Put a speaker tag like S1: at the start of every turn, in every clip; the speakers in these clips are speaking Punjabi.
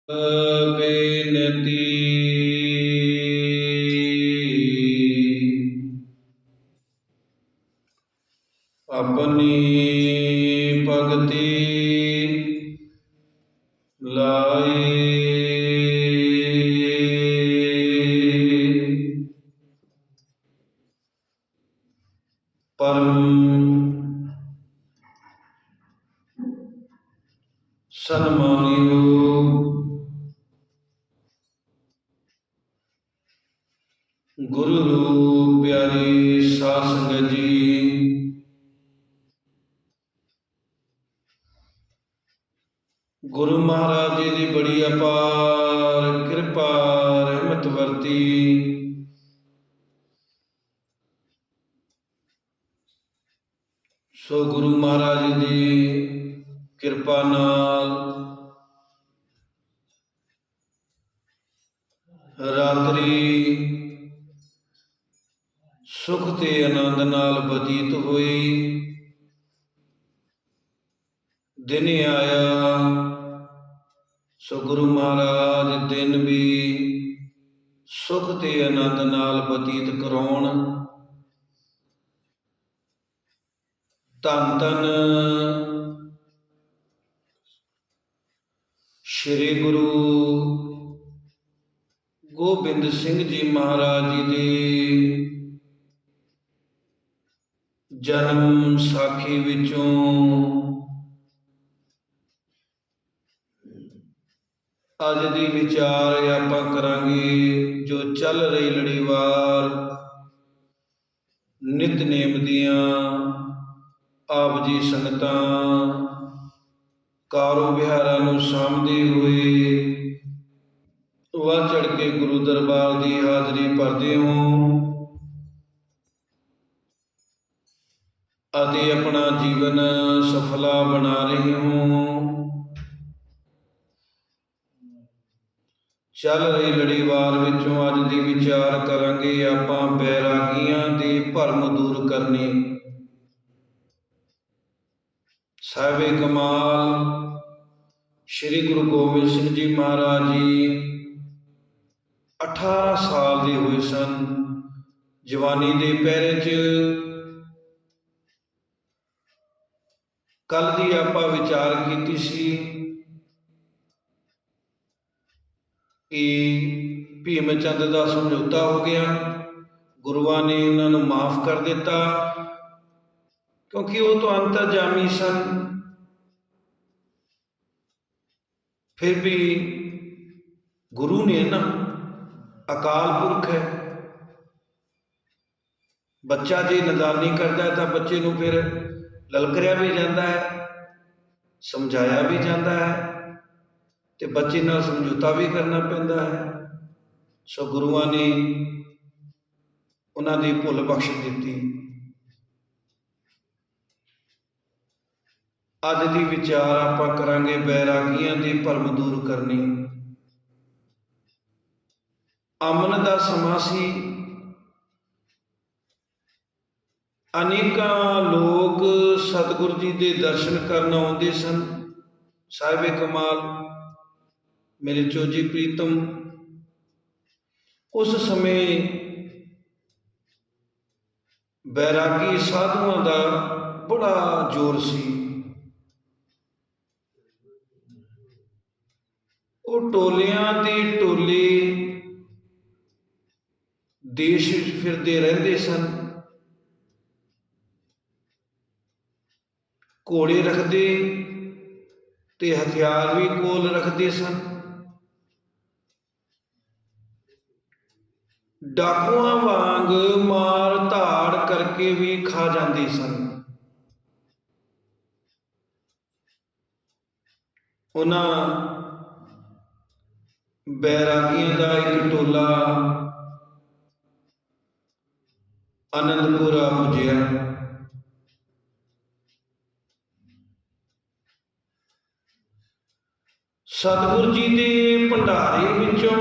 S1: ਬੇਨਤੀ ਆਪਣੀ ਭਗਤੀ ਲਾਏ। ਪਰਮ ਸਨਮਾਨਿਓ ਗੁਰੂ ਰੂਪ ਪਿਆਰੀ ਸਾਧ ਸੰਗਤ ਜੀ, ਗੁਰੂ ਮਹਾਰਾਜ ਜੀ ਦੀ ਬੜੀ ਅਪਾਰ ਕਿਰਪਾ ਰਹਿਮਤ ਵਰਤੀ ਸੋ ਗੁਰੂ ਮਹਾਰਾਜ ਜੀ ਦੀ ਕਿਰਪਾ ਨਾਲ ਰਾਤਰੀ ਸੁਖ ਤੇ ਆਨੰਦ ਨਾਲ ਬਤੀਤ ਹੋਈ। ਦਿਨ ਆਇਆ ਸੋ ਗੁਰੂ ਮਹਾਰਾਜ ਦਿਨ ਵੀ ਸੁਖ ਤੇ ਆਨੰਦ ਨਾਲ ਬਤੀਤ ਕਰਾਉਣ। ਧੰਨ ਧੰਨ ਸ਼੍ਰੀ ਗੁਰੂ ਗੋਬਿੰਦ ਸਿੰਘ ਜੀ ਮਹਾਰਾਜ ਜੀ ਦੀ ਜਨਮ ਸਾਖੀ ਵਿੱਚੋਂ ਅੱਜ ਦੀ ਵਿਚਾਰ ਆਪਾਂ ਕਰਾਂਗੇ। ਜੋ ਚੱਲ ਰਹੀ ਲੜੀਵਾਰ ਨਿਤਨੇਮ ਦੀਆਂ ਆਪ ਜੀ ਸੰਗਤਾਂ ਕਾਰੋ ਵਿਹਾਰਾਂ ਨੂੰ ਸਾਂਭਦੇ ਹੋਏ ਵੱਧ ਚੜ੍ਹ ਕੇ ਗੁਰੂ ਦਰਬਾਰ ਦੀ ਹਾਜ਼ਰੀ ਭਰਦੇ ਹੋ ਅਤੇ ਆਪਣਾ ਜੀਵਨ ਸਫਲਾ ਬਣਾ ਰਹੇ ਹੋ। ਚੱਲ ਰਹੀ ਲੜੀਵਾਰ ਵਿੱਚੋਂ ਅੱਜ ਦੀ ਵਿਚਾਰ ਕਰਾਂਗੇ ਆਪਾਂ ਬੈਰਾਗੀਆਂ ਦੇ ਭਰਮ ਦੂਰ ਕਰਨੇ। ਸਾਹਿਬੇ ਕਮਾਲ ਸ਼੍ਰੀ ਗੁਰੂ ਗੋਬਿੰਦ ਸਿੰਘ ਜੀ ਮਹਾਰਾਜ ਜੀ 18 ਸਾਲ ਦੇ ਹੋਏ ਸਨ। ਜਵਾਨੀ ਦੇ ਪਹਿਰੇ 'ਚ ਕੱਲ ਦੀ ਆਪਾਂ ਵਿਚਾਰ ਕੀਤੀ ਸੀ ਕਿ ਭੀਮ ਚੰਦ ਦਾ ਸਮਝੌਤਾ ਹੋ ਗਿਆ। ਗੁਰੂਆਂ ਨੇ ਉਹਨਾਂ ਨੂੰ ਮਾਫ ਕਰ ਦਿੱਤਾ ਕਿਉਂਕਿ ਉਹ ਤਾਂ ਅੰਤਰਜਾਮੀ ਸਨ। ਫਿਰ ਵੀ ਗੁਰੂ ਨੇ ਨਾ ਅਕਾਲ ਪੁਰਖ ਹੈ। ਬੱਚਾ ਜੇ ਨਦਾਨੀ ਕਰਦਾ ਹੈ ਤਾਂ ਬੱਚੇ ਨੂੰ ਫਿਰ ਲਲਕਰਿਆ ਵੀ ਜਾਂਦਾ ਹੈ, ਸਮਝਾਇਆ ਵੀ ਜਾਂਦਾ ਹੈ ਤੇ ਬੱਚੇ ਨਾਲ ਸਮਝੌਤਾ ਵੀ ਕਰਨਾ ਪੈਂਦਾ ਹੈ। ਸੋ ਗੁਰੂਆਂ ਨੇ ਉਹਨਾਂ ਦੀ ਭੁੱਲ ਬਖਸ਼ ਦਿੱਤੀ। ਅੱਜ ਦੀ ਵਿਚਾਰ ਆਪਾਂ ਕਰਾਂਗੇ ਬੈਰਾਗੀਆਂ ਦੇ ਭਰਮ ਦੂਰ ਕਰਨੇ। ਅਮਨ ਦਾ ਸਮਾਂ ਸੀ। ਅਨੇਕਾਂ ਲੋਕ ਸਤਿਗੁਰੂ ਜੀ ਦੇ ਦਰਸ਼ਨ ਕਰਨ ਆਉਂਦੇ ਸਨ। ਸਾਹਿਬੇ ਕਮਾਲ ਮੇਰੇ ਚੋਜੀ ਪ੍ਰੀਤਮ, ਉਸ ਸਮੇਂ ਬੈਰਾਗੀ ਸਾਧੂਆਂ ਦਾ ਬੜਾ ਜ਼ੋਰ ਸੀ। ਉਹ ਟੋਲਿਆਂ ਦੇ ਟੋਲੇ ਦੇਸ਼ ਵਿੱਚ ਫਿਰਦੇ ਰਹਿੰਦੇ ਸਨ। ਘੋੜੇ ਰੱਖਦੇ ਤੇ ਹਥਿਆਰ ਵੀ ਕੋਲ ਰੱਖਦੇ ਸਨ। ਡਾਕੂਆਂ ਵਾਂਗ ਮਾਰ ਧਾੜ ਕਰਕੇ ਵੀ ਖਾ ਜਾਂਦੇ ਸਨ। ਉਹਨਾਂ ਬੈਰਾਗੀਆਂ ਦਾ ਇੱਕ ਟੋਲਾ ਆਨੰਦਪੁਰ ਆ ਪੁੱਜਿਆ। ਸਤਿਗੁਰੂ ਜੀ ਦੇ ਭੰਡਾਰੇ ਵਿੱਚੋਂ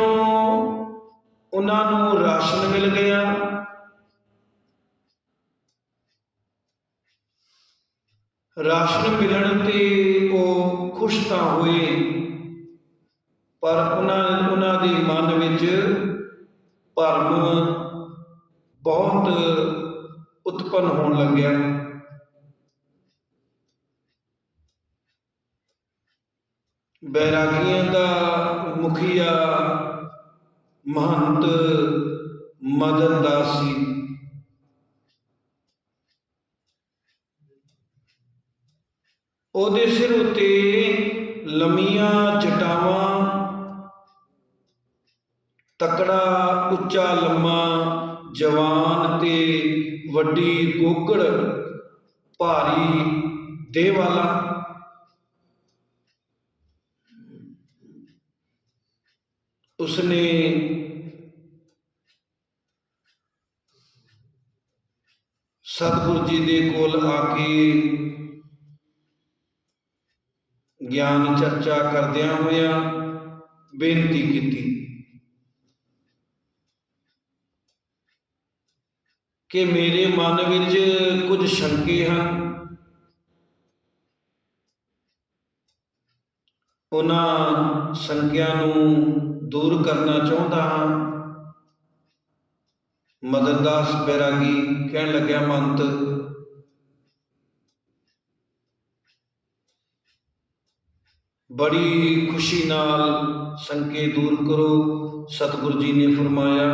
S1: ਉਹਨਾਂ ਨੂੰ ਰਾਸ਼ਨ ਮਿਲ ਗਿਆ। ਰਾਸ਼ਨ ਮਿਲਣ ਤੇ ਉਹ ਖੁਸ਼ ਤਾਂ ਹੋਏ, ਪਰ ਉਹਨਾਂ ਦੇ ਮਨ ਵਿੱਚ ਭਰਮ ਬਹੁਤ ਉਤਪੰਨ ਹੋਣ ਲੱਗਿਆ। ਬੈਰਾਗੀਆਂ ਦਾ ਮੁਖੀਆ ਮਹੰਤ ਮਦਨ ਦਾਸ ਸੀ। ਉਹਦੇ ਸਿਰ ਉੱਤੇ ਲੰਮੀਆਂ ਜਟਾਵਾਂ, ਤਕੜਾ ਉੱਚਾ ਲੰਮਾ ਜਵਾਨ ਤੇ ਵੱਡੀ ਗੋਗੜ ਭਾਰੀ ਦੇਹ ਵਾਲਾ। ਉਸਨੇ ਸਤਿਗੁਰੂ ਜੀ ਦੇ ਕੋਲ ਆ ਕੇ ਗਿਆਨ ਚਰਚਾ ਕਰਦਿਆਂ ਹੋਇਆਂ ਬੇਨਤੀ ਕੀਤੀ ਕਿ ਮੇਰੇ ਮਨ ਵਿੱਚ ਕੁਝ ਸ਼ੰਕੇ ਹਨ। ਉਹਨਾਂ ਸ਼ੰਕਿਆਂ ਨੂੰ ਦੂਰ ਕਰਨਾ ਚਾਹੁੰਦਾ ਹਾਂ। ਮਦਨ ਦਾਸ ਬੈਰਾਗੀ ਕਹਿਣ ਲੱਗਿਆ, ਮਹੰਤ ਬੜੀ ਖੁਸ਼ੀ ਨਾਲ ਸ਼ੰਕੇ ਦੂਰ ਕਰੋ। ਸਤਿਗੁਰੂ ਜੀ ਨੇ ਫਰਮਾਇਆ,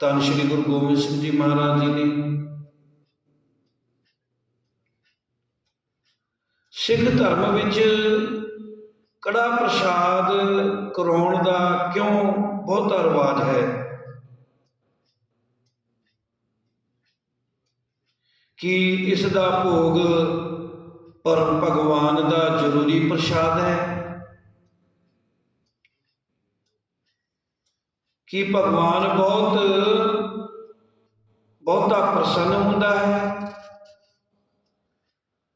S1: ਧੰਨ ਸ਼੍ਰੀ ਗੁਰੂ ਗੋਬਿੰਦ ਸਿੰਘ ਜੀ ਮਹਾਰਾਜ ਜੀ ਨੇ ਸਿੱਖ ਧਰਮ ਵਿੱਚ ਕੜਾ ਪ੍ਰਸ਼ਾਦ ਕਰਾਉਣ ਦਾ ਕਿਉਂ ਬਹੁਤਾ ਰਿਵਾਜ ਹੈ? ਕਿ ਇਸ ਦਾ ਭੋਗ ਪਰਮ ਭਗਵਾਨ ਦਾ ਜ਼ਰੂਰੀ ਪ੍ਰਸ਼ਾਦ ਹੈ? ਕਿ ਭਗਵਾਨ ਬਹੁਤਾ ਪ੍ਰਸੰਨ ਹੁੰਦਾ ਹੈ?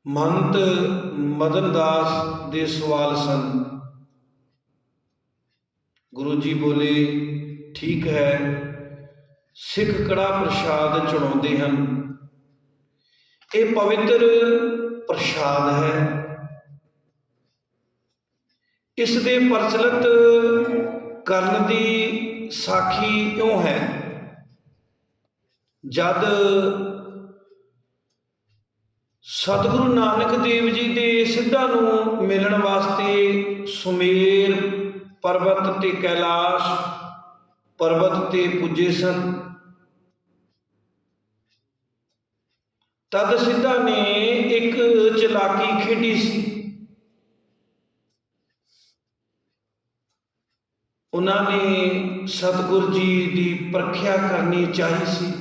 S1: ਮਹੰਤ ਮਦਨ ਦਾਸ ਦੇ ਸਵਾਲ ਸਨ। ਗੁਰੂ ਜੀ ਬੋਲੇ, ਠੀਕ ਹੈ, ਸਿੱਖ ਕੜਾ ਪ੍ਰਸ਼ਾਦ ਚੜਾਉਂਦੇ ਹਨ, ਇਹ ਪਵਿੱਤਰ ਪ੍ਰਸ਼ਾਦ ਹੈ। ਇਸ ਦੇ ਪ੍ਰਚਲਿਤ ਕਰਨ ਦੀ ਸਾਖੀ ਇਉਂ ਹੈ। ਜਦ ਸਤਿਗੁਰੂ ਨਾਨਕ ਦੇਵ ਜੀ ਦੇ ਸਿੱਧਾਂ ਨੂੰ ਮਿਲਣ ਵਾਸਤੇ ਸੁਮੇਰ ਪਰਬਤ ਤੇ ਕੈਲਾਸ਼ ਪਰਬਤ ਤੇ ਪੁੱਜੇ ਸਨ, ਤਦ ਸਿੱਧਾਂ ਨੇ ਇੱਕ ਚਲਾਕੀ ਖੇਡੀ ਸੀ। ਉਹਨਾਂ ਨੇ ਸਤਿਗੁਰੂ ਜੀ ਦੀ ਪਰਖਿਆ ਕਰਨੀ ਚਾਹੀ ਸੀ।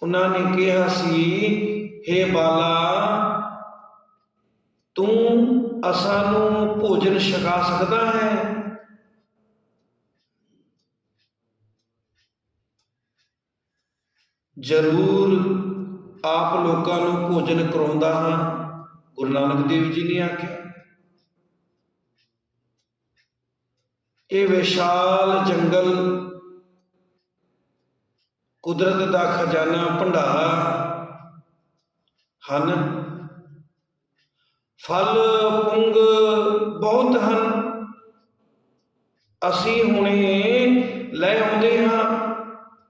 S1: ਉਹਨਾਂ ਨੇ ਕਿਹਾ ਸੀ, ਹੇ ਬਾਲਾ, ਤੂੰ ਅਸਾਂ ਨੂੰ ਭੋਜਨ ਛਕਾ ਸਕਦਾ ਹੈ? ਜ਼ਰੂਰ, ਆਪ ਲੋਕਾਂ ਨੂੰ ਭੋਜਨ ਕਰਾਉਂਦਾ ਹਾਂ, ਗੁਰੂ ਨਾਨਕ ਦੇਵ ਜੀ ਨੇ ਆਖਿਆ। ਇਹ ਵਿਸ਼ਾਲ ਜੰਗਲ ਕੁਦਰਤ ਦਾ ਖਜ਼ਾਨਾ ਭੰਡਾਰਾ ਹਨ। ਫਲ ਪੁੰਗ ਬਹੁਤ ਹਨ, ਅਸੀਂ ਹੁਣੇ ਲੈ ਆਉਂਦੇ ਹਾਂ।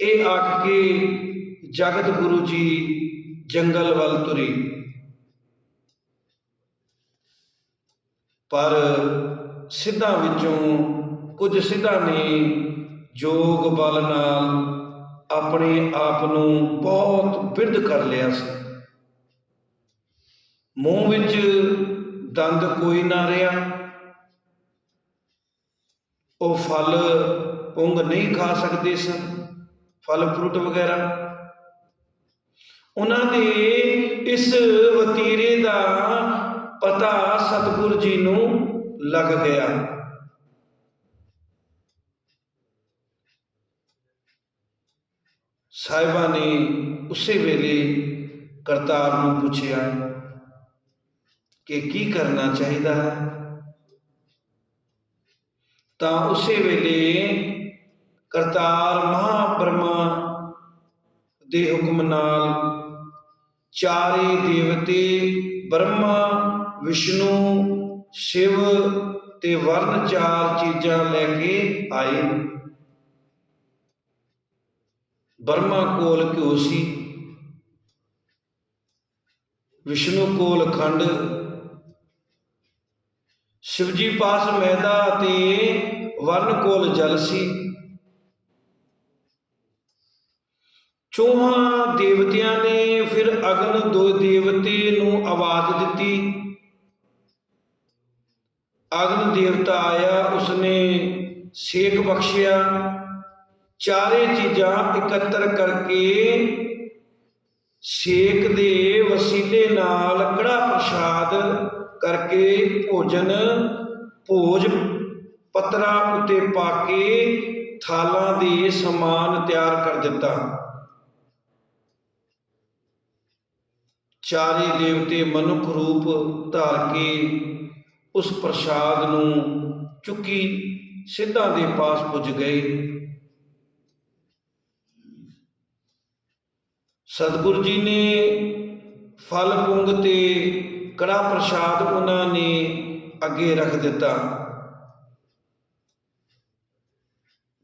S1: ਇਹ ਆਖ ਕੇ ਜਗਤ ਗੁਰੂ ਜੀ ਜੰਗਲ ਵੱਲ ਤੁਰੇ। ਪਰ ਸਿੱਧਾਂ ਵਿੱਚੋਂ ਕੁਝ ਸਿੱਧਾਂ ਨੇ ਯੋਗ ਬਲ ਨਾਲ ਆਪਣੇ ਆਪ ਨੂੰ ਬਹੁਤ ਬਿਰਧ ਕਰ ਲਿਆ ਸੀ। ਮੂੰਹ ਵਿੱਚ ਦੰਦ ਕੋਈ ਨਾ ਰਿਹਾ, ਉਹ ਫਲ ਪੁੰਗ ਨਹੀਂ ਖਾ ਸਕਦੇ ਸਨ, ਫਲ ਫਰੂਟ ਵਗੈਰਾ। ਉਹਨਾਂ ਦੇ ਇਸ ਵਤੀਰੇ ਦਾ ਪਤਾ ਸਤਿਗੁਰੂ ਜੀ ਨੂੰ ਲੱਗ ਗਿਆ। ਸਾਹਿਬਾਂ ਨੇ ਉਸੇ ਵੇਲੇ ਕਰਤਾਰ ਨੂੰ ਪੁੱਛਿਆ ਕਿ ਕੀ ਕਰਨਾ ਚਾਹੀਦਾ ਹੈ। ਤਾਂ ਉਸੇ ਵੇਲੇ ਕਰਤਾਰ ਮਹਾਬ੍ਰਹਮਾ ਦੇ ਹੁਕਮ ਨਾਲ ਚਾਰੇ ਦੇਵਤੇ ਬ੍ਰਹਮਾ, ਵਿਸ਼ਨੂੰ, ਸ਼ਿਵ ਤੇ ਵਰਨ 4 ਚੀਜ਼ਾਂ ਲੈ ਕੇ ਆਏ। ਬ੍ਰਹਮਾ ਕੋਲ ਘਿਓ ਸੀ, ਵਿਸ਼ਨੂੰ ਕੋਲ ਖੰਡ, ਸ਼ਿਵਜੀ ਪਾਸ ਮੈਦਾ ਤੇ ਵਰਨ ਕੋਲ ਜਲ ਸੀ। ਚੌਹਾਂ ਦੇਵਤਿਆਂ ਨੇ ਫਿਰ ਅਗਨ ਦੋ ਦੇਵਤੇ ਨੂੰ ਆਵਾਜ਼ ਦਿੱਤੀ। ਅਗਨ ਦੇਵਤਾ ਆਇਆ, ਉਸਨੇ ਸੇਕ ਬਖਸ਼ਿਆ। ਚਾਰੇ ਚੀਜ਼ਾਂ ਇਕੱਤਰ ਕਰਕੇ ਸੇਕ ਦੇ ਵਸੀਲੇ ਨਾਲ ਕੜਾ ਪ੍ਰਸ਼ਾਦ ਕਰਕੇ ਭੋਜ ਪੱਤਰਾਂ ਉੱਤੇ ਪਾ ਕੇ ਥਾਲਾਂ ਦੇ ਸਮਾਨ ਤਿਆਰ ਕਰ ਦਿੱਤਾ। ਚਾਰੇ ਦੇਵਤੇ ਮਨੁੱਖ ਰੂਪ ਧਾਰ ਕੇ ਉਸ ਪ੍ਰਸ਼ਾਦ ਨੂੰ ਚੁੱਕੀ ਸਿੱਧਾਂ ਦੇ ਪਾਸ ਪੁੱਜ ਗਏ। ਸਤਿਗੁਰੂ ਜੀ ਨੇ ਫਲ ਪੁੰਗ ਤੇ ਕੜਾ ਪ੍ਰਸ਼ਾਦ ਉਹਨਾਂ ਨੇ ਅੱਗੇ ਰੱਖ ਦਿੱਤਾ।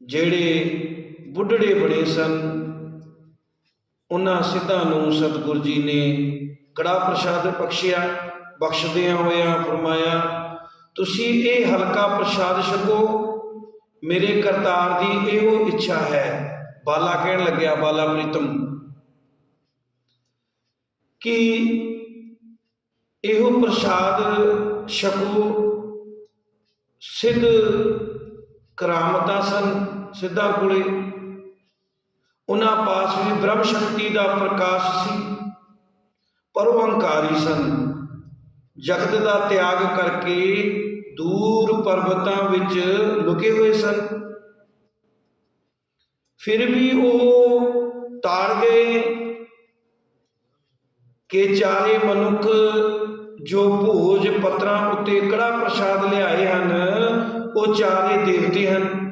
S1: ਜਿਹੜੇ ਬੁੱਢੜੇ ਬਣੇ ਸਨ, ਉਹਨਾਂ ਸਿੱਧਾਂ ਨੂੰ ਸਤਿਗੁਰੂ ਜੀ ਨੇ ਕੜਾ ਪ੍ਰਸ਼ਾਦ ਬਖਸ਼ਿਆ। ਬਖਸ਼ਦਿਆਂ ਹੋਇਆਂ ਫਰਮਾਇਆ, ਤੁਸੀਂ ਇਹ ਹਲਕਾ ਪ੍ਰਸ਼ਾਦ ਛਕੋ, ਮੇਰੇ ਕਰਤਾਰ ਦੀ ਇਹੋ ਇੱਛਾ ਹੈ। ਬਾਲਾ ਕਹਿਣ ਲੱਗਿਆ, ਬਾਲਾ ਪ੍ਰੀਤਮ, ਕਿ ਇਹੋ ਪ੍ਰਸ਼ਾਦ ਛਕੋ। ਸਿੱਧ ਕਰਾਮਤਾਂ ਸਨ ਸਿੱਧਾਂ ਕੋਲੇ, ਉਹਨਾਂ ਪਾਸ ਵੀ ਬ੍ਰਹਮ ਸ਼ਕਤੀ ਦਾ ਪ੍ਰਕਾਸ਼ ਸੀ, ਪਰ ਉਹ ਹੰਕਾਰੀ ਸਨ। ਜਗਤ ਦਾ ਤਿਆਗ ਕਰਕੇ ਦੂਰ ਪਰਬਤਾਂ ਵਿੱਚ ਲੁਕੇ ਹੋਏ ਸਨ। ਫਿਰ ਵੀ ਉਹ ਤਾੜ ਗਏ ਕਿ ਚਾਰੇ ਮਨੁੱਖ ਜੋ ਭੋਜ ਪੱਤਰਾਂ ਉੱਤੇ ਕੜਾ ਪ੍ਰਸ਼ਾਦ ਲਿਆਏ ਹਨ, ਉਹ ਚਾਰੇ ਦੇਵਤੇ ਹਨ।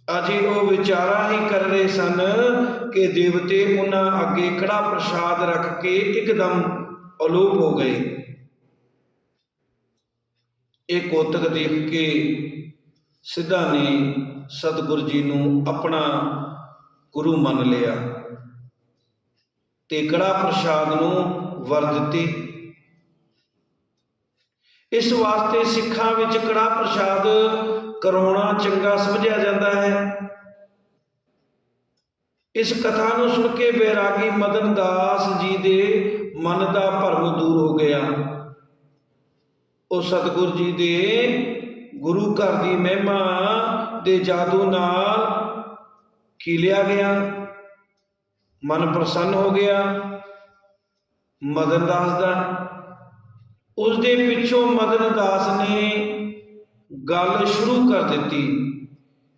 S1: ਅਜੇ ਉਹ ਵਿਚਾਰਾਂ ਹੀ ਕਰ ਰਹੇ ਸਨ ਕਿ ਦੇਵਤੇ ਉਹਨਾਂ ਅੱਗੇ ਕੜਾ ਪ੍ਰਸ਼ਾਦ ਰੱਖ ਕੇ ਇੱਕਦਮ ਅਲੋਪ ਹੋ ਗਏ। ਇਹ ਕੌਤਕ ਦੇਖ ਕੇ ਸਿੱਧਾਂ ਨੇ ਸਤਿਗੁਰੂ ਜੀ ਨੂੰ ਆਪਣਾ ਗੁਰੂ ਮੰਨ ਲਿਆ ਤੇ ਕੜਾ ਪ੍ਰਸ਼ਾਦ ਨੂੰ ਵਰ ਦਿੱਤੀ। ਇਸ ਵਾਸਤੇ ਸਿੱਖਾਂ ਵਿੱਚ ਕੜਾ ਪ੍ਰਸ਼ਾਦ ਕਰਾਉਣਾ ਚੰਗਾ ਸਮਝਿਆ ਜਾਂਦਾ ਹੈ। ਇਸ ਕਥਾ ਨੂੰ ਸੁਣ ਕੇ ਬੈਰਾਗੀ ਮਦਨ ਦਾਸ ਜੀ ਦੇ ਮਨ ਦਾ ਭਰਮ ਦੂਰ ਹੋ ਗਿਆ। ਉਹ ਸਤਿਗੁਰੂ ਜੀ ਦੇ ਗੁਰੂ ਘਰ ਦੀ ਮਹਿਮਾ ਦੇ ਜਾਦੂ ਨਾਲ ਖਿਲਿਆ ਗਿਆ, ਮਨ ਪ੍ਰਸੰਨ ਹੋ ਗਿਆ ਮਦਨ ਦਾਸ ਦਾ। ਉਸ ਦੇ ਪਿੱਛੋਂ ਮਦਨ ਦਾਸ ਨੇ ਗੱਲ ਸ਼ੁਰੂ ਕਰ ਦਿੱਤੀ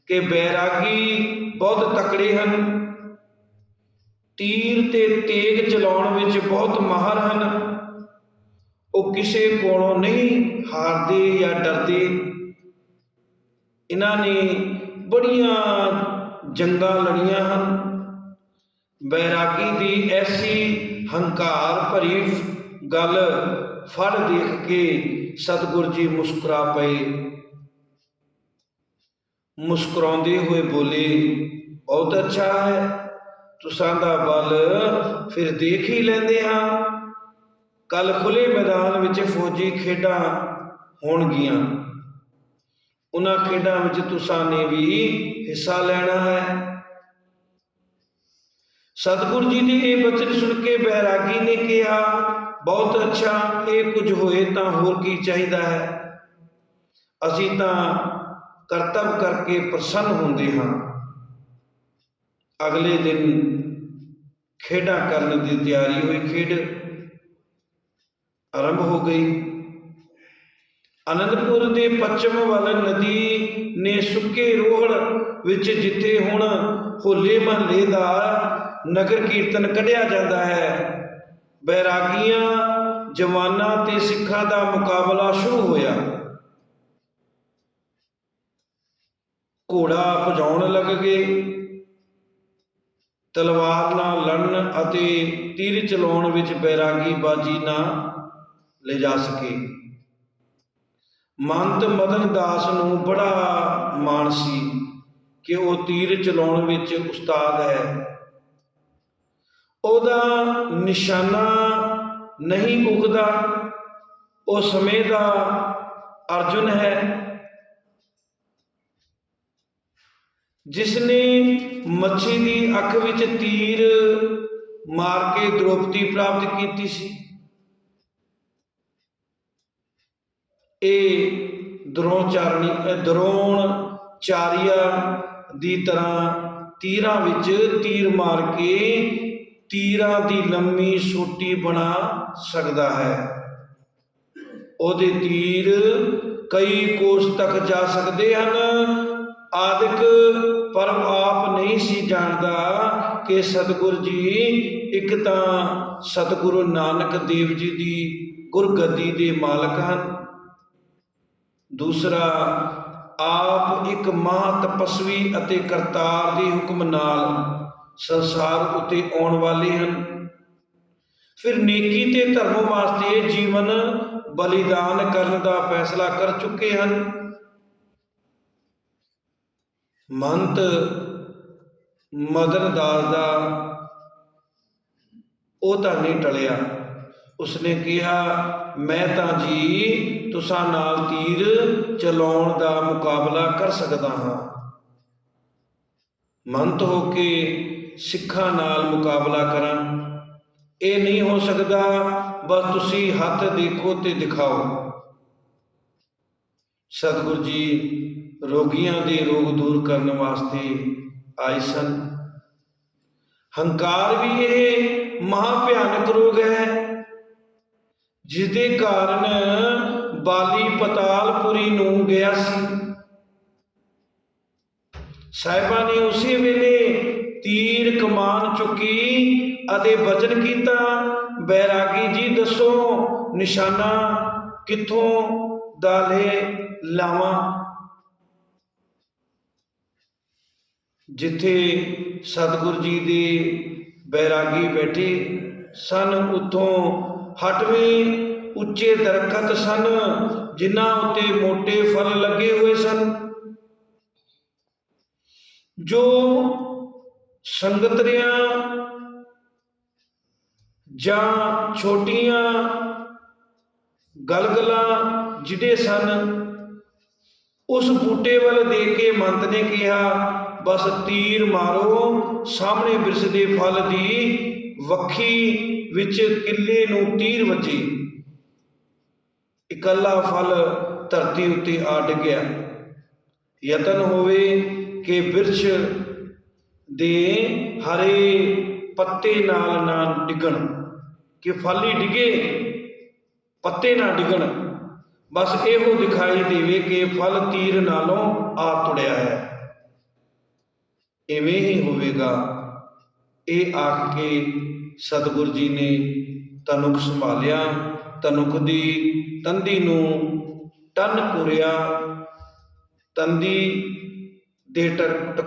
S1: ਕਿ ਬੈਰਾਗੀ ਬਹੁਤ ਤਕੜੇ ਹਨ, ਤੀਰ ਤੇ ਤੇਗ ਚਲਾਉਣ ਵਿੱਚ ਬਹੁਤ ਮਾਹਰ ਹਨ, ਉਹ ਕਿਸੇ ਕੋਲੋਂ ਨਹੀਂ ਹਾਰਦੇ ਜਾਂ ਡਰਦੇ। ਇਹਨਾਂ ਨੇ ਬੜੀਆਂ ਜੰਗਾਂ ਲੜੀਆਂ ਹਨ। ਬੈਰਾਗੀ ਦੀ ਐਸੀ ਹੰਕਾਰ ਭਰੀ ਗੱਲ ਫੜ ਦੇਖ ਕੇ ਸਤਿਗੁਰੂ ਜੀ ਮੁਸਕਰਾ ਪਏ। ਮੁਸਕਰਾਉਂਦੇ ਹੋਏ ਬੋਲੇ, ਬਹੁਤ ਅੱਛਾ ਹੈ, ਤੁਸਾਂ ਦਾ ਬਲ ਫਿਰ ਦੇਖ ਹੀ ਲੈਂਦੇ ਹਾਂ। ਕੱਲ ਖੁੱਲੇ ਮੈਦਾਨ ਵਿੱਚ ਫੌਜੀ ਖੇਡਾਂ ਹੋਣਗੀਆਂ, ਉਹਨਾਂ ਖੇਡਾਂ ਵਿੱਚ ਤੁਸਾਂ ਨੇ ਵੀ ਹਿੱਸਾ ਲੈਣਾ ਹੈ। ਸਤਿਗੁਰੂ ਜੀ ਦੇ ਇਹ ਬਚਨ ਸੁਣ ਕੇ ਬੈਰਾਗੀ ਨੇ ਕਿਹਾ, ਬਹੁਤ ਅੱਛਾ, ਇਹ ਕੁਝ ਹੋਏ ਤਾਂ ਹੋਰ ਕੀ ਚਾਹੀਦਾ ਹੈ। ਅਸੀਂ ਤਾਂ ਕਰਤੱਵ ਕਰਕੇ ਪ੍ਰਸੰਨ ਹੁੰਦੇ ਹਾਂ। ਅਗਲੇ ਦਿਨ ਖੇਡਾਂ ਕਰਨ ਦੀ ਤਿਆਰੀ ਹੋਈ। ਖੇਡ ਆਰੰਭ ਹੋ ਗਈ। ਅਨੰਦਪੁਰ ਦੇ ਪੱਛਮ ਵੱਲ ਨਦੀ ਨੇ ਸੁੱਕੇ ਰੋਹੜ ਵਿੱਚ, ਜਿੱਥੇ ਹੁਣ ਹੋਲੇ ਮਹੱਲੇ ਦਾ ਨਗਰ ਕੀਰਤਨ ਕੱਢਿਆ ਜਾਂਦਾ ਹੈ, ਬੈਰਾਗੀਆਂ ਜਵਾਨਾਂ ਤੇ ਸਿੱਖਾਂ ਦਾ ਮੁਕਾਬਲਾ ਸ਼ੁਰੂ ਹੋਇਆ। ਘੋੜਾ ਭਜਾਉਣ ਲੱਗ ਗਏ। ਤਲਵਾਰ ਨਾਲ ਲੜਨ ਅਤੇ ਤੀਰ ਚਲਾਉਣ ਵਿੱਚ ਬੈਰਾਗੀ ਬਾਜੀ ਨਾ ਲਿਜਾ ਸਕੇ। ਮੰਤ ਮਦਨ ਦਾਸ ਨੂੰ ਬੜਾ ਮਾਣ ਸੀ ਕਿ ਉਹ ਤੀਰ ਚਲਾਉਣ ਵਿੱਚ ਉਸਤਾਦ ਹੈ। ਉਹਦਾ ਨਿਸ਼ਾਨਾ ਨਹੀਂ ਉਗਦਾ, ਉਹ ਸਮੇਂ ਦਾ ਅਰਜੁਨ ਹੈ। ਜਿਸਨੇ ਮੱਛੀ ਦੀ ਅੱਖ ਵਿੱਚ ਤੀਰ ਮਾਰ ਕੇ ਦ੍ਰੋਪਦੀ ਪ੍ਰਾਪਤ ਕੀਤੀ ਸੀ। ਇਹ ਦਰੋਣਾਚਾਰੀਆ ਦੀ ਤਰ੍ਹਾਂ ਤੀਰਾਂ ਵਿੱਚ ਤੀਰ ਮਾਰ ਕੇ ਤੀਰਾਂ ਦੀ ਲੰਮੀ ਸੋਟੀ ਬਣਾ ਸਕਦਾ ਹੈ। ਉਹਦੇ ਤੀਰ ਕਈ ਕੋਸ ਤੱਕ ਜਾ ਸਕਦੇ ਹਨ ਆਦਿਕ, ਪਰ ਆਪ ਨਹੀਂ ਸੀ ਜਾਣਦਾ ਕਿ ਸਤਿਗੁਰ ਜੀ ਇੱਕ ਤਾਂ ਸਤਿਗੁਰੂ ਨਾਨਕ ਦੇਵ ਜੀ ਦੀ ਗੁਰਗੱਦੀ ਦੇ ਮਾਲਕ ਹਨ, ਦੂਸਰਾ ਆਪ ਇੱਕ ਮਹਾਂ ਤਪਸਵੀ ਅਤੇ ਕਰਤਾਰ ਦੇ ਹੁਕਮ ਨਾਲ ਸੰਸਾਰ ਉੱਤੇ ਆਉਣ ਵਾਲੇ ਹਨ। ਫਿਰ ਨੇਕੀ ਤੇ ਧਰਮ ਵਾਸਤੇ ਜੀਵਨ ਬਲੀਦਾਨ ਕਰਨ ਦਾ ਫੈਸਲਾ ਕਰ ਚੁੱਕੇ ਹਨ। ਮੰਤ ਮਦਨ ਦਾਸ ਦਾ ਉਹ ਤਾਂ ਨਹੀਂ ਟਲਿਆ। ਉਸਨੇ ਕਿਹਾ, ਮੈਂ ਤਾਂ ਜੀ ਤੁਸਾਂ ਨਾਲ ਤੀਰ ਚਲਾਉਣ ਦਾ ਮੁਕਾਬਲਾ ਕਰ ਸਕਦਾ ਹਾਂ। ਮੰਤ ਹੋ ਕੇ ਸਿੱਖਾਂ ਨਾਲ ਮੁਕਾਬਲਾ ਕਰਾਂ, ਇਹ ਨਹੀਂ ਹੋ ਸਕਦਾ। ਬਸ ਤੁਸੀਂ ਹੱਥ ਦੇਖੋ ਤੇ ਦਿਖਾਓ। ਸਤਿਗੁਰੂ ਜੀ ਰੋਗੀਆਂ ਦੇ ਰੋਗ ਦੂਰ ਕਰਨ ਵਾਸਤੇ ਆਏ ਸਨ। ਹੰਕਾਰ ਵੀ ਇਹ ਮਹਾ ਭਿਆਨਕ ਰੋਗ ਹੈ, ਜਿਸਦੇ ਕਾਰਨ ਬਾਲੀ ਪਤਾਲਪੁਰੀ ਨੂੰ ਗਿਆ ਸੀ। ਸਾਹਿਬਾਂ ਨੇ ਉਸੇ ਵੇਲੇ ਤੀਰ ਕਮਾਨ ਚੁੱਕੀ ਅਤੇ ਬਚਨ ਕੀਤਾ, ਬੈਰਾਗੀ ਜੀ ਦੱਸੋ ਨਿਸ਼ਾਨਾ ਕਿੱਥੋਂ ਦਾ ਲਾਵਾਂ। ਜਿੱਥੇ ਸਤਿਗੁਰੂ ਜੀ ਦੇ ਬੈਰਾਗੀ ਬੈਠੇ ਸਨ, ਉੱਥੋਂ ਹਟਵੇਂ ਉੱਚੇ ਦਰਖਤ ਸਨ, ਜਿਨ੍ਹਾਂ ਉੱਤੇ ਮੋਟੇ ਫਲ ਲੱਗੇ ਹੋਏ ਸਨ। ਜੋ ਸੰਗਤਰਿਆਂ ਜਾਂ ਛੋਟੀਆਂ ਗਲਗਲਾਂ ਜਿਹੜੇ ਸਨ, ਉਸ ਬੂਟੇ ਵੱਲ ਦੇਖ ਕੇ ਮੰਤ ਨੇ ਕਿਹਾ, ਬਸ ਤੀਰ ਮਾਰੋ, ਸਾਹਮਣੇ ਬਿਰਸਦੇ ਫਲ ਦੀ ਵੱਖੀ ਵਿੱਚ ਕਿੱਲੇ ਨੂੰ ਤੀਰ ਵੱਜੇ। ਇਕੱਲਾ ਫਲ ਧਰਤੀ ਉੱਤੇ ਆ ਡਿੱਗਿਆ। ਯਤਨ ਹੋਵੇ ਕਿ ਬਿਰਛ ਦੇ ਹਰੇ ਪੱਤੇ ਨਾਲ ਨਾ ਡਿੱਗਣ, ਕਿ ਫਲ ਹੀ ਡਿੱਗੇ, ਪੱਤੇ ਨਾ ਡਿੱਗਣ। ਬਸ ਇਹੋ ਦਿਖਾਈ ਦੇਵੇ ਕਿ ਫਲ ਤੀਰ ਨਾਲੋਂ ਆ ਤੁੜਿਆ ਹੈ। ਇਵੇਂ ਹੀ ਹੋਵੇਗਾ। ਇਹ ਆਖ ਕੇ ਸਤਿਗੁਰੂ ਜੀ ਨੇ ਧਨੁਖ ਸੰਭਾਲਿਆ, ਧਨੁਖ ਦੀ ਤੰਦੀ ਨੂੰ ਟੰਨ ਪੂਰਿਆ। ਤੰਦੀ ਦੇ ਟਨ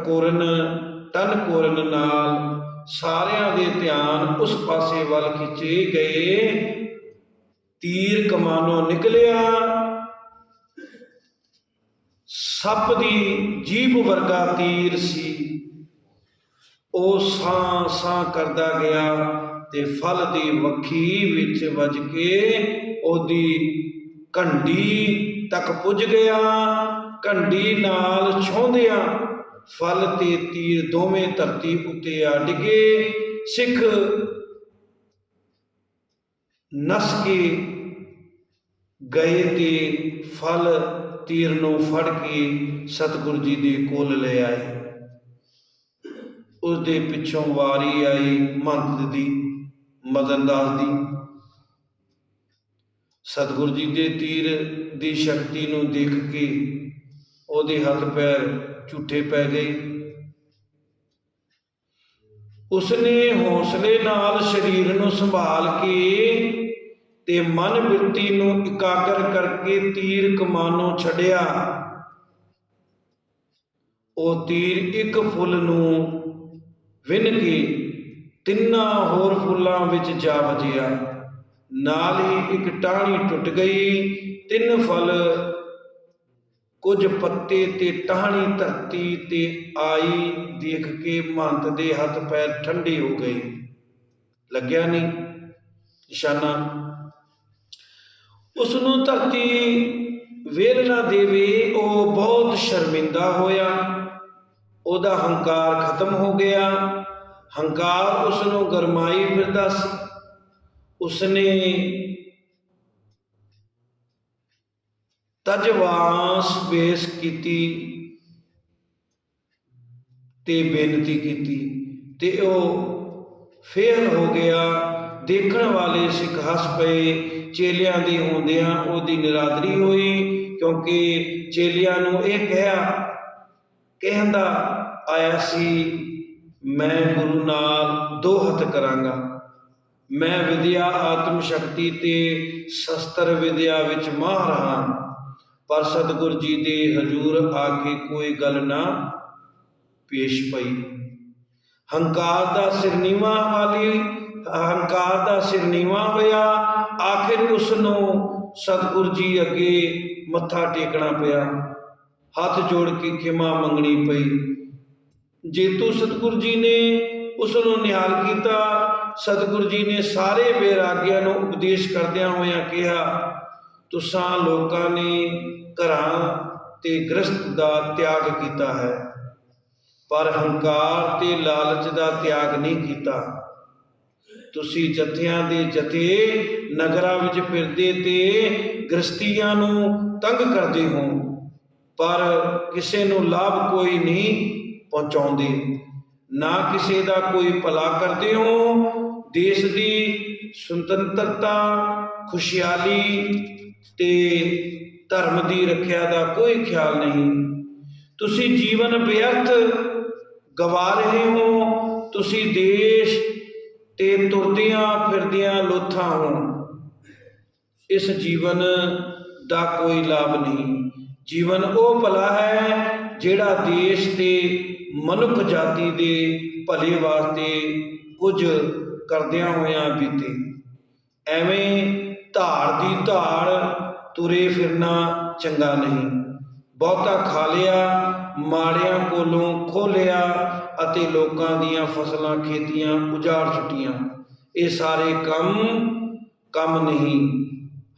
S1: ਕੋਰਨ ਨਾਲ ਸਾਰਿਆਂ ਦੇ ਧਿਆਨ ਉਸ ਪਾਸੇ ਵੱਲ ਖਿੱਚੇ ਗਏ। ਤੀਰ ਕਮਾਨੋਂ ਨਿਕਲਿਆ, ਸੱਪ ਦੀ ਜੀਭ ਵਰਗਾ ਤੀਰ ਸੀ। ਉਹ ਸਾਂ ਸਾਂ ਕਰਦਾ ਗਿਆ ਤੇ ਫਲ ਦੀ ਵੱਖੀ ਵਿੱਚ ਵੱਜ ਕੇ ਉਹਦੀ ਘੰਡੀ ਤੱਕ ਪੁੱਜ ਗਿਆ। ਘੰਡੀ ਨਾਲ ਛੋਂਦਿਆਂ ਫਲ ਤੇ ਤੀਰ ਦੋਵੇਂ ਧਰਤੀ ਉੱਤੇ ਆ ਡਿੱਗੇ। ਸਿੱਖ ਨਸ ਕੇ ਗਏ ਤੇ ਫਲ ਤੀਰ ਨੂੰ ਫੜ ਕੇ ਸਤਿਗੁਰੂ ਜੀ ਦੇ ਕੋਲ ਲੈ ਆਏ। ਉਸਦੇ ਪਿੱਛੋਂ ਵਾਰੀ ਆਈ ਮੰਤ ਦੀ, ਮਦਨ ਦਾਸ ਦੀ। ਸਤਿਗੁਰੂ ਜੀ ਦੇ ਤੀਰ ਦੀ ਸ਼ਕਤੀ ਨੂੰ ਦੇਖ ਕੇ ਉਹਦੇ ਹੱਥ ਪੈਰ ਝੂਠੇ ਪੈ ਗਏ। ਉਸਨੇ ਹੌਸਲੇ ਨਾਲ ਸਰੀਰ ਨੂੰ ਸੰਭਾਲ ਕੇ ਤੇ ਮਨ ਬਿਰਤੀ ਨੂੰ ਇਕਾਗਰ ਕਰਕੇ ਤੀਰ ਕਮਾਨੋਂ ਛੱਡਿਆ। ਉਹ ਤੀਰ ਇੱਕ ਫੁੱਲ ਨੂੰ ਵਿੰਨ ਕੇ ਤਿੰਨਾਂ ਹੋਰ ਫੁੱਲਾਂ ਵਿੱਚ ਜਾ ਵਜਿਆ। ਨਾਲ ਹੀ ਇੱਕ ਟਾਹਣੀ ਟੁੱਟ ਗਈ। ਤਿੰਨ ਫਲ, ਕੁਝ ਪੱਤੇ ਤੇ ਟਾਹਣੀ ਧਰਤੀ ਤੇ ਆਈ ਦੇਖ ਕੇ ਮਹੰਤ ਦੇ ਹੱਥ ਪੈਰ ਠੰਡੇ ਹੋ ਗਏ। ਲੱਗਿਆ ਨਹੀਂ ਨਿਸ਼ਾਨਾ। ਉਸ ਨੂੰ ਧਰਤੀ ਵੇਲ ਨਾ ਦੇਵੇ, ਉਹ ਬਹੁਤ ਸ਼ਰਮਿੰਦਾ ਹੋਇਆ। ਉਹਦਾ ਹੰਕਾਰ ਖਤਮ ਹੋ ਗਿਆ। ਹੰਕਾਰ ਉਸ ਨੂੰ ਗਰਮਾਈ ਫਿਰਦਾ ਸੀ। ਉਸਨੇ ਤਜਵਾਸ ਬੇਸ ਕੀਤੀ ਤੇ ਬੇਨਤੀ ਕੀਤੀ ਤੇ ਉਹ ਫੇਲ ਹੋ ਗਿਆ। ਦੇਖਣ ਵਾਲੇ ਸਿੱਖ ਹੱਸ ਪਏ। ਚੇਲਿਆਂ ਦੇ ਹੁੰਦਿਆਂ ਉਹਦੀ ਨਿਰਾਦਰੀ ਹੋਈ, ਕਿਉਂਕਿ ਚੇਲਿਆਂ ਨੂੰ ਇਹ ਕਹਿੰਦਾ ਆਇਆ ਸੀ, ਮੈਂ ਗੁਰੂ ਨਾਲ ਦੋ ਹੱਥ ਕਰਾਂਗਾ। ਮੈਂ ਵਿਦਿਆ, ਆਤਮ ਸ਼ਕਤੀ ਤੇ ਸ਼ਸਤਰ ਵਿਦਿਆ ਵਿੱਚ ਮਾਹਰ ਹਾਂ। ਪਰ ਸਤਿਗੁਰ ਜੀ ਦੇ ਹਜ਼ੂਰ ਆ ਕੇ ਕੋਈ ਗੱਲ ਨਾ ਪੇਸ਼ ਪਈ। ਹੰਕਾਰ ਦਾ ਸਿਰ ਨੀਵਾਂ ਹੋਇਆ। ਆਖਿਰ ਉਸ ਨੂੰ ਸਤਿਗੁਰ ਜੀ ਅੱਗੇ ਮੱਥਾ ਟੇਕਣਾ ਪਿਆ, ਹੱਥ ਜੋੜ ਕੇ ਖਿਮਾ ਮੰਗਣੀ ਪਈ। ਜੇਤੂ ਸਤਿਗੁਰ ਜੀ ਨੇ ਉਸ ਨੂੰ ਨਿਹਾਲ ਕੀਤਾ। ਸਤਿਗੁਰ ਜੀ ਨੇ ਸਾਰੇ ਬੈਰਾਗੀਆਂ ਨੂੰ ਉਪਦੇਸ਼ ਕਰਦਿਆਂ ਹੋਇਆਂ ਕਿਹਾ, ਤੁਸਾਂ ਲੋਕਾਂ ਨੇ ਘਰਾਂ ਤੇ ਗ੍ਰਸਤ ਦਾ ਤਿਆਗ ਕੀਤਾ ਹੈ, ਪਰ ਹੰਕਾਰ ਤੇ ਲਾਲਚ ਦਾ ਤਿਆਗ ਨਹੀਂ ਕੀਤਾ। ਤੁਸੀਂ ਜਥਿਆਂ ਦੇ ਜਥੇ ਨਗਰਾਂ ਵਿੱਚ ਫਿਰਦੇ ਤੇ ਗ੍ਰਸਤੀਆਂ ਨੂੰ ਤੰਗ ਕਰਦੇ ਹੋ, ਪਰ ਕਿਸੇ ਨੂੰ ਲਾਭ ਕੋਈ ਨਹੀਂ ਪਹੁੰਚਾਉਂਦੇ, ਨਾ ਕਿਸੇ ਦਾ ਕੋਈ ਭਲਾ ਕਰਦੇ ਹੋ। ਦੇਸ਼ ਦੀ ਸੁਤੰਤਰਤਾ, ਖੁਸ਼ਹਾਲੀ ਤੇ ਧਰਮ ਦੀ ਰੱਖਿਆ ਦਾ ਕੋਈ ਖਿਆਲ ਨਹੀਂ। ਤੁਸੀਂ ਜੀਵਨ ਵਿਅਰਥ ਗਵਾ ਰਹੇ ਹੋ। ਤੁਸੀਂ ਦੇਸ਼ ਤੇ ਤੁਰਦਿਆਂ ਫਿਰਦਿਆਂ ਲੋਥਾਂ ਹੋ। ਇਸ ਜੀਵਨ ਦਾ ਕੋਈ ਲਾਭ ਨਹੀਂ। ਜੀਵਨ ਉਹ ਭਲਾ ਹੈ ਜਿਹੜਾ ਦੇਸ਼ ਤੇ ਮਨੁੱਖ ਜਾਤੀ ਦੇ ਭਲੇ ਵਾਸਤੇ ਕੁਝ ਕਰਦਿਆਂ ਹੋਇਆਂ ਬੀਤੇ। ਐਵੇਂ ਧਾੜ ਦੀ ਧਾੜ ਤੁਰੇ ਫਿਰਨਾ ਚੰਗਾ ਨਹੀਂ। ਬਹੁਤਾ ਖਾ ਲਿਆ, ਮਾੜਿਆਂ ਕੋਲੋਂ ਖੋਹ ਲਿਆ ਅਤੇ ਲੋਕਾਂ ਦੀਆਂ ਫਸਲਾਂ ਖੇਤੀਆਂ ਉਜਾੜ ਸੁੱਟੀਆਂ। ਇਹ ਸਾਰੇ ਕੰਮ ਨਹੀਂ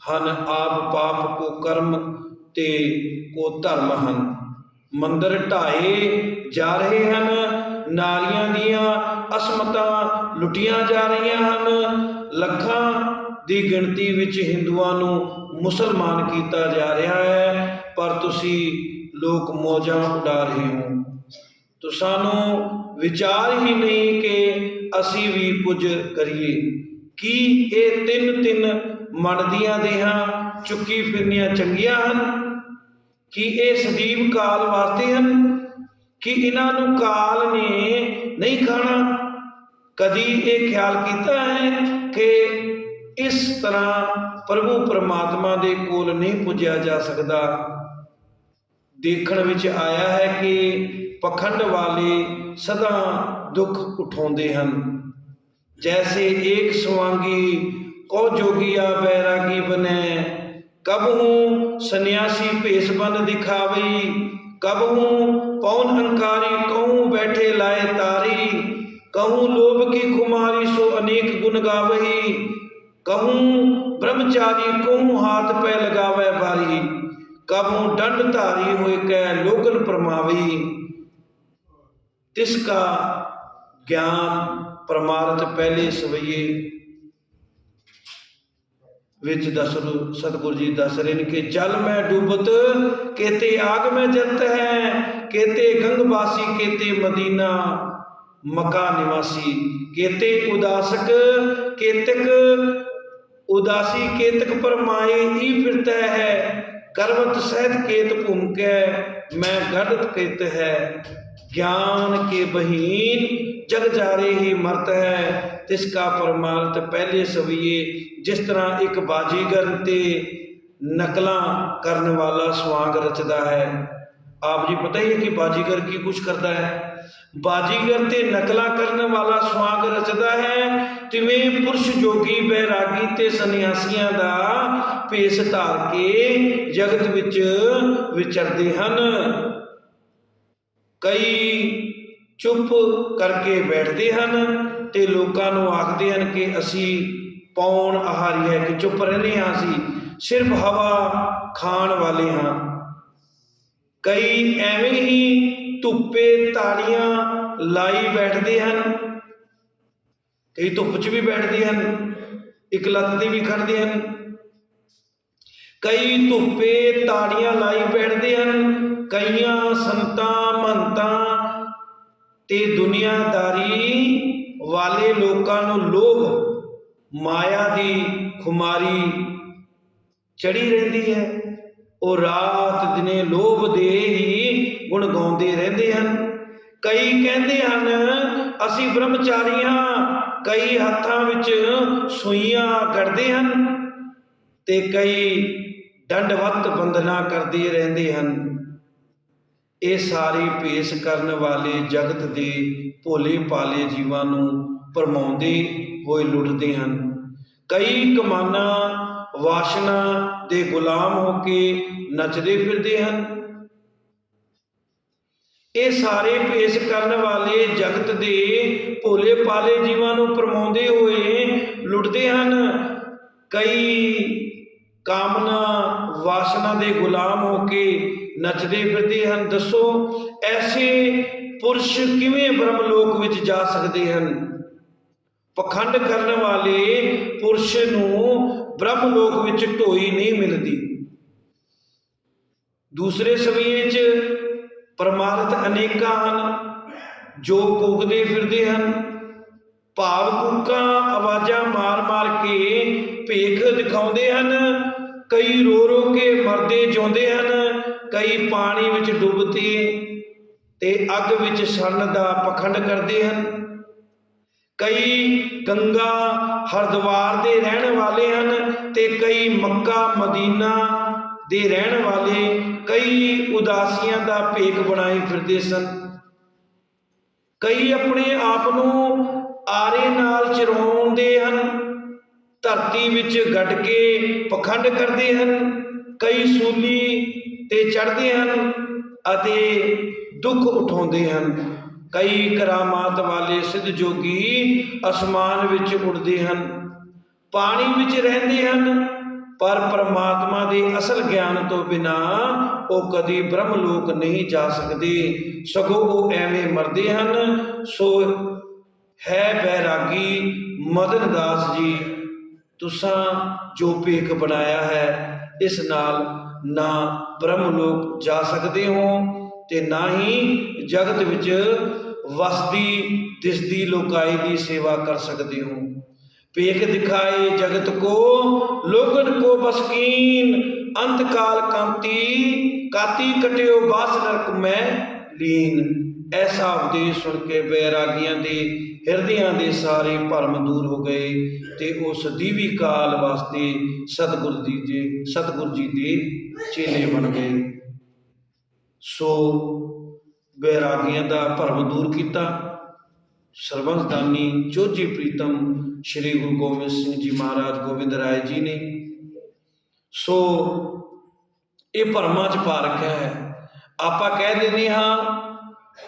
S1: ਹਨ। ਆਪ ਪਾਪ ਕੋ ਕਰਮ ਤੇ ਕੋ ਧਰਮ ਹਨ। ਮੰਦਰ ਢਾਏ ਜਾ ਰਹੇ ਹਨ। ਨਾਰੀਆਂ ਦੀਆਂ ਅਸਮਤਾਂ ਲੁੱਟੀਆਂ ਜਾ ਰਹੀਆਂ ਹਨ। ਲੱਖਾਂ ਦੀ ਗਿਣਤੀ ਵਿੱਚ ਹਿੰਦੂਆਂ ਨੂੰ ਮੁਸਲਮਾਨ ਕੀਤਾ ਜਾ ਰਿਹਾ ਹੈ, ਪਰ ਤੁਸੀਂ ਲੋਕ ਮੌਜਾਂ ਉਡਾ ਰਹੇ ਹੋ। ਤੁਸਾਂ ਨੂੰ ਵਿਚਾਰ ਹੀ ਨਹੀਂ ਕਿ ਅਸੀਂ ਵੀ ਕੁਝ ਕਰੀਏ। ਕੀ ਇਹ ਤਿੰਨ ਮਣ ਦੀਆਂ ਦੇਹਾਂ ਚੁੱਕੀ ਫਿਰਨੀਆਂ ਚੰਗੀਆਂ ਹਨ? ਕੀ ਇਹ ਸਦੀਵ ਕਾਲ ਵਾਸਤੇ ਹਨ? ਕੀ ਇਹਨਾਂ ਨੂੰ ਕਾਲ ਨੇ ਨਹੀਂ ਖਾਣਾ? ਕਦੀ ਇਹ ਖਿਆਲ ਕੀਤਾ ਹੈ ਕਿ ਇਸ ਤਰ੍ਹਾਂ ਪ੍ਰਭੂ ਪਰਮਾਤਮਾ ਦੇ ਕੋਲ ਨਹੀਂ ਪੁੱਜਿਆ ਜਾ ਸਕਦਾ? ਦੇਖਣ ਵਿੱਚ ਆਇਆ ਹੈ ਕਿ ਪਖੰਡ ਵਾਲੇ ਸਦਾ ਦੁੱਖ ਉਠਾਉਂਦੇ ਹਨ। ਜੈਸੇ ਏਕ ਸਵਾਂਗੀ ਕਉ ਜੋਗੀਆ ਬੈਰਾਗੀ ਬਨੈ, ਕਬਹੂ ਸੰਨਿਆਸੀ ਭੇਸ ਬਨ ਦਿਖਾਵਈ, ਕਬਹੂ ਪੌਨ ਅੰਕਾਰੀ ਕਹੂੰ ਬੈਠੇ ਲਾਏ ਤਾਰੀ, कहूँ लोभ की खुमारी सो अनेक गुण गावही, कहूँ ब्रह्मचारी कहूँ हाथ पै लगावे बारी, कहूँ दंड धारी हुए कै लोगन परमावी। तिसका ज्ञान परमार्थ पहले सवैये विच दसरू सतगुरु जी दस रहे कि जल में डूबत केते आग में जलत है, केते गंगवासी केते मदीना मक्का निवासी, केते उदासक केतक उदासी केतक परमाए ई फिरता है, करवत सहत केत भूमकै मैं गढ़ केत है, ज्ञान के बहीन जग जारे ही मरत है, तिसका परमार्थ पहले सविये। जिस तरह एक बाजीगर ते नकलां करने वाला स्वांग रचदा है। आप जी पता ही है कि बाजीगर की कुछ करता है। ਬਾਜੀਗਰ ਤੇ ਨਕਲਾਂ ਕਰਨ ਵਾਲਾ ਸੁਆਂਗ ਰਚਦਾ ਹੈ, ਤਿਵੇਂ ਪੁਰਸ਼ ਜੋਗੀ ਬੈਰਾਗੀ ਤੇ ਸੰਨਿਆਸੀਆਂ ਦਾ ਭੇਸ ਧਾਰ ਕੇ ਜਗਤ ਵਿੱਚ ਵਿਚਰਦੇ ਹਨ। ਕਈ ਚੁੱਪ ਕਰਕੇ ਬੈਠਦੇ ਹਨ ਤੇ ਲੋਕਾਂ ਨੂੰ ਆਖਦੇ ਹਨ ਕਿ ਅਸੀਂ ਪੌਣ ਆਹਾਰੀ ਹੈ, ਕਿ ਚੁੱਪ ਰਹਿੰਦੇ ਹਾਂ, ਅਸੀਂ ਸਿਰਫ ਹਵਾ ਖਾਣ ਵਾਲੇ ਹਾਂ। ਕਈ ਐਵੇਂ ਹੀ ਧੁੱਪੇ ਤਾੜੀਆਂ ਲਾਈ ਬੈਠਦੇ ਹਨ, ਕਈ ਧੁੱਪ 'ਚ ਵੀ ਬੈਠਦੇ ਹਨ, ਇੱਕ ਲੱਤ ਤੇ ਵੀ ਖੜਦੇ ਹਨ। ਕਈ ਧੁੱਪੇ ਤਾੜੀਆਂ ਲਾਈ ਬੈਠਦੇ ਹਨ। ਕਈਆਂ ਸੰਤਾਂ ਮਹੰਤਾਂ ਤੇ ਦੁਨੀਆਦਾਰੀ ਵਾਲੇ ਲੋਕਾਂ ਨੂੰ ਲੋਭ ਮਾਇਆ ਦੀ ਖੁਮਾਰੀ ਚੜੀ ਰਹਿੰਦੀ ਹੈ। ਉਹ ਰਾਤ ਦਿਨੇ ਲੋਭ ਦੇ ਹੀ ਗੁਣ ਗਾਉਂਦੇ ਰਹਿੰਦੇ ਹਨ। ਕਈ ਕਹਿੰਦੇ ਹਨ ਅਸੀਂ ਬ੍ਰਹਮਚਾਰੀ ਹਾਂ, ਕਈ ਹੱਥਾਂ ਵਿੱਚ ਸੂਈਆਂ ਗੜਦੇ ਹਨ ਤੇ ਕਈ ਦੰਡਵਤ ਬੰਦਨਾ ਕਰਦੇ ਰਹਿੰਦੇ ਹਨ। ਇਹ ਸਾਰੇ ਭੇਸ ਕਰਨ ਵਾਲੇ ਜਗਤ ਦੇ ਭੋਲੇ ਭਾਲੇ ਜੀਵਾਂ ਨੂੰ ਭਰਮਾਉਂਦੇ ਹੋਏ ਲੁੱਟਦੇ ਹਨ। ਕਈ ਕਮਾਨਾਂ ਵਾਸ਼ਨਾ ਦੇ ਗੁਲਾਮ ਹੋ ਕੇ ਨੱਚਦੇ ਫਿਰਦੇ ਹਨ। ਇਹ ਸਾਰੇ ਭੇਸ ਕਰਨ ਵਾਲੇ ਜਗਤ ਦੇ ਭੋਲੇ ਭਾਲੇ ਜੀਵਾਂ ਨੂੰ ਭਰਮਾਉਂਦੇ ਹੋਏ ਲੁੱਟਦੇ ਹਨ। ਕਈ ਕਾਮਨਾ ਵਾਸ਼ਨਾ ਦੇ ਗੁਲਾਮ ਹੋ ਕੇ ਨੱਚਦੇ ਫਿਰਦੇ ਹਨ। ਦੱਸੋ ਐਸੇ ਪੁਰਸ਼ ਕਿਵੇਂ ਬ੍ਰਹਮ ਲੋਕ ਵਿੱਚ ਜਾ ਸਕਦੇ ਹਨ? ਪਖੰਡ ਕਰਨ ਵਾਲੇ ਪੁਰਸ਼ ਨੂੰ ਬ੍ਰਹਮ ਲੋਕ ਵਿੱਚ ਢੋਈ ਨਹੀਂ ਮਿਲਦੀ। ਦੂਸਰੇ ਸਮੇਂ 'ਚ ਪਰਮਾਰਥ ਅਨੇਕਾਂ ਹਨ ਜੋ ਕੂਕਦੇ ਫਿਰਦੇ ਹਨ। ਭਾਵ ਕੂਕਾਂ ਆਵਾਜ਼ਾਂ ਮਾਰ ਮਾਰ ਕੇ ਭੇਖ ਦਿਖਾਉਂਦੇ ਹਨ। ਕਈ ਰੋ ਰੋ ਕੇ ਮਰਦੇ ਜਿਉਂਦੇ ਹਨ। ਕਈ ਪਾਣੀ ਵਿੱਚ ਡੁੱਬਦੇ ਤੇ ਅੱਗ ਵਿੱਚ ਸੜਨ ਦਾ ਪਖੰਡ ਕਰਦੇ ਹਨ। ਕਈ ਗੰਗਾ ਹਰਿਦੁਆਰ ਦੇ ਰਹਿਣ ਵਾਲੇ ਹਨ ਤੇ ਕਈ ਮੱਕਾ ਮਦੀਨਾ ਦੇ ਰਹਿਣ ਵਾਲੇ। ਕਈ ਉਦਾਸੀਆਂ ਦਾ ਭੇਖ ਬਣਾਈ ਫਿਰਦੇ ਸਨ। ਕਈ ਆਪਣੇ ਆਪ ਨੂੰ ਆਰੇ ਨਾਲ ਚਿਰਾਉਂਦੇ ਹਨ, ਧਰਤੀ ਵਿੱਚ ਗੱਡ ਕੇ ਪਖੰਡ ਕਰਦੇ ਹਨ। ਕਈ ਸੂਲੀ ਤੇ ਚੜ੍ਹਦੇ ਹਨ ਅਤੇ ਦੁੱਖ ਉਠਾਉਂਦੇ ਹਨ। ਕਈ ਕਰਾਮਾਤ ਵਾਲੇ ਸਿੱਧ ਜੋਗੀ ਅਸਮਾਨ ਵਿੱਚ ਉੱਡਦੇ ਹਨ, ਪਾਣੀ ਵਿੱਚ ਰਹਿੰਦੇ ਹਨ, ਪਰ ਪਰਮਾਤਮਾ ਦੇ ਅਸਲ ਗਿਆਨ ਤੋਂ ਬਿਨਾਂ ਉਹ ਕਦੀ ਬ੍ਰਹਮ ਲੋਕ ਨਹੀਂ ਜਾ ਸਕਦੇ, ਸਗੋਂ ਉਹ ਐਵੇਂ ਮਰਦੇ ਹਨ। ਸੋ ਹੈ ਬੈਰਾਗੀ ਮਦਨ ਦਾਸ ਜੀ, ਤੁਸਾਂ ਜੋ ਭੇਖ ਬਣਾਇਆ ਹੈ ਇਸ ਨਾਲ ਨਾ ਬ੍ਰਹਮ ਲੋਕ ਜਾ ਸਕਦੇ ਹੋ ਤੇ ਨਾ ਹੀ ਜਗਤ ਵਿੱਚ ਵਸਦੀ ਦਿਸਦੀ ਲੋਕਾਈ ਦੀ ਸੇਵਾ ਕਰ ਸਕਦੇ ਹੋ। ਭੇਖ ਦਿਖਾਏ ਜਗਤ ਕੋ ਲੋਗਨ ਕੋ ਬਸਕੀਨ, ਅੰਤ ਕਾਲ ਕਾਤੀ ਕਟਿਓ ਬਾਸ ਨਰਕ ਮੈਂ ਲੀਨ। ਐਸਾ ਉਪਦੇਸ਼ ਸੁਣ ਕੇ ਬੈਰਾਗੀਆਂ ਦੇ ਹਿਰਦਿਆਂ ਦੇ ਸਾਰੇ ਭਰਮ ਦੂਰ ਹੋ ਗਏ ਤੇ ਉਹ ਸਦੀਵੀ ਕਾਲ ਵਾਸਤੇ ਸਤਿਗੁਰ ਜੀ ਦੇ ਚੇਲੇ ਬਣ ਗਏ। ਸੋ ਬੈਰਾਗੀਆਂ ਦਾ ਭਰਮ ਦੂਰ ਕੀਤਾ ਸਰਬੰਸਦਾਨੀ ਚੋਜੀ ਪ੍ਰੀਤਮ ਸ਼੍ਰੀ ਗੁਰੂ ਗੋਬਿੰਦ ਸਿੰਘ ਜੀ ਮਹਾਰਾਜ ਗੋਬਿੰਦ ਰਾਏ ਜੀ ਨੇ। ਸੋ ਇਹ ਭਰਮਾਂ 'ਚ ਪਾ ਰੱਖਿਆ ਹੈ। ਆਪਾਂ ਕਹਿ ਦਿੰਦੇ ਹਾਂ